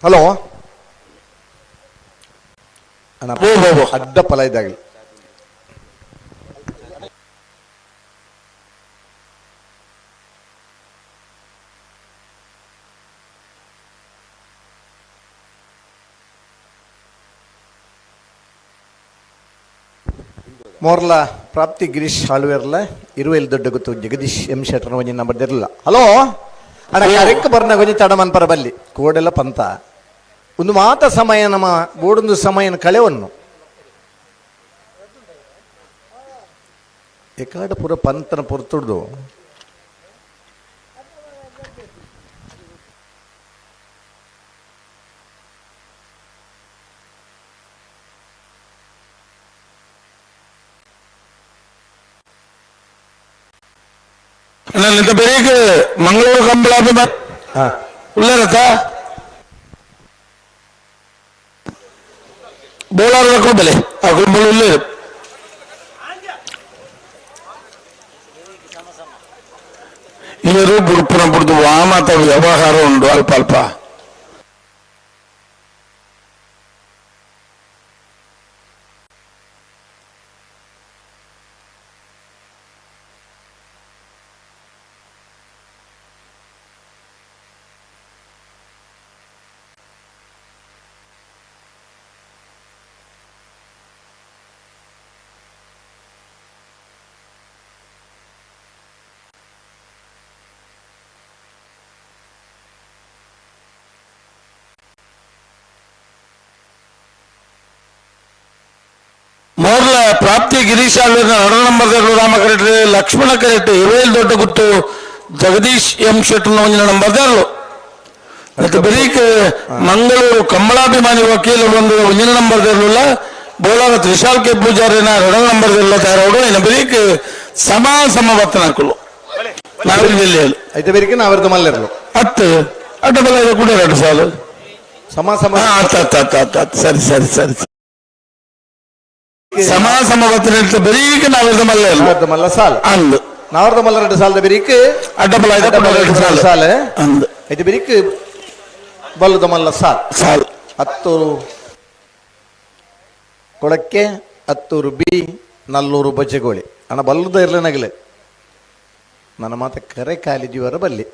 Hello ಅಡ್ಡ ಫಲ ಇದ್ದಾಗಲಿ ಮೋರ್ಲ ಪ್ರಾಪ್ತಿ ಗಿರೀಶ್ ಹಾಳುವೆರ್ಲ ಇರುವೆಲ್ ದೊಡ್ಡ ಗೊತ್ತು ಜಗದೀಶ್ ಎಂ ಶೆಟ್ಟರ್ ಒಂಜಿ ನಂಬರ್ ದಿರಲಿಲ್ಲ. ಹಲೋ ಅಣ್ಣ ಕರೆಕ್ಟ್ ಬರ್ನ ಗೊಂಜಿ ತಡ ಮನ್ಪರ ಬಲ್ಲಿ ಕೋಡೆಲ್ಲ ಪಂತ ಒಂದು ಮಾತ ಸಮಯ ನಮ್ಮ ಬೋಡೊಂದು ಸಮಯನ ಕಳೆವನ್ನು ಎಕಾಡ ಪೂರ ಪಂತನ ಪೊರ್ತುಡ್ದು ಬೆಳಿಗ್ಗೆ ಮಂಗಳೂರು ಕಂಬಳ ಉಳ್ಳರತ ಬೋಳಾರ ಕೊಬ್ಬಲೆ ಆ ಕೊಬ್ಬಳು ಉಳ್ಳೇ ಇವರು ಬುಡುಪುನ ಬುಡ್ದು ವಾಮತ ವ್ಯವಹಾರ ಉಂಟು ಅಲ್ಪ ಅಲ್ಪ ಮೋರ್ಲ ಪ್ರಾಪ್ತಿ ಗಿರೀಶ್ ಆಳ್ವರ್ನ 2 number Rama correct Lakshmana correct Iruvel ದೊಡ್ಡ ಗುತ್ತು ಜಗದೀಶ್ ಎಂ ಶೆಟ್ಟರ್ ಒಂಜಿನ ನಂಬರ್ ಮತ್ತೆ ಬೆರೀಕ್ ಮಂಗಳೂರು ಕಂಬಳಾಭಿಮಾನಿ ವಕೀಲ ಒಂದು ಒಂಜಿನ ನಂಬರ್ ದೇರ್ಲಿಲ್ಲ ಬೋಲಾರ ತ್ರಿಶಾಲ್ ಕೆ ಪೂಜಾರಿನ 2 ನಂಬರ್ ದೇರ್ಲ ತಯಾರೋಡು ಇನ್ನು ಬೆರೀಕ್ ಸಮವರ್ತನ ಹಾಕಲು ನಾಗರಿಕ ಜಿಲ್ಲೆಯಲ್ಲಿ ಐತೆ ಬೆರೀಕ್ ನಾವರ್ದು ಮಲ್ಲೆರ್ಲು 10 ಅಡ್ಡಬಲ ಕೂಡ 2 ಸಾಲು ಸರಿ ಸರಿ ಸರಿ ಸಮವರ್ತನ ಬೆರೀಕ್ ನಾವರ್ದ ಮಲ್ಲ ಸಾಲ್ ಅಂದು ನಾವರ್ದ ಮಲ್ಲ 2 ಸಾಲದ ಬೆರೀಕ್ ಅಡ್ಡಬಲ 2 ಸಾಲ ಅಂದು ಐತೆ ಬೆರೀಕ್ ಬಲ್ಲದ ಮಲ್ಲ ಸಾಲ್ 10 ಕೊಳಕ್ಕೆ 10 ಬಿ 400 ಬಜ್ಜೆಗೋಳಿ ಅಣ್ಣ ಬಲ್ಲದ ಇರ್ಲೇನಾಗಲೆ ನನ್ನ ಮಾತ ಕರೆ ಕಾಲಿಜಿವರ ಬಲ್ಲಿ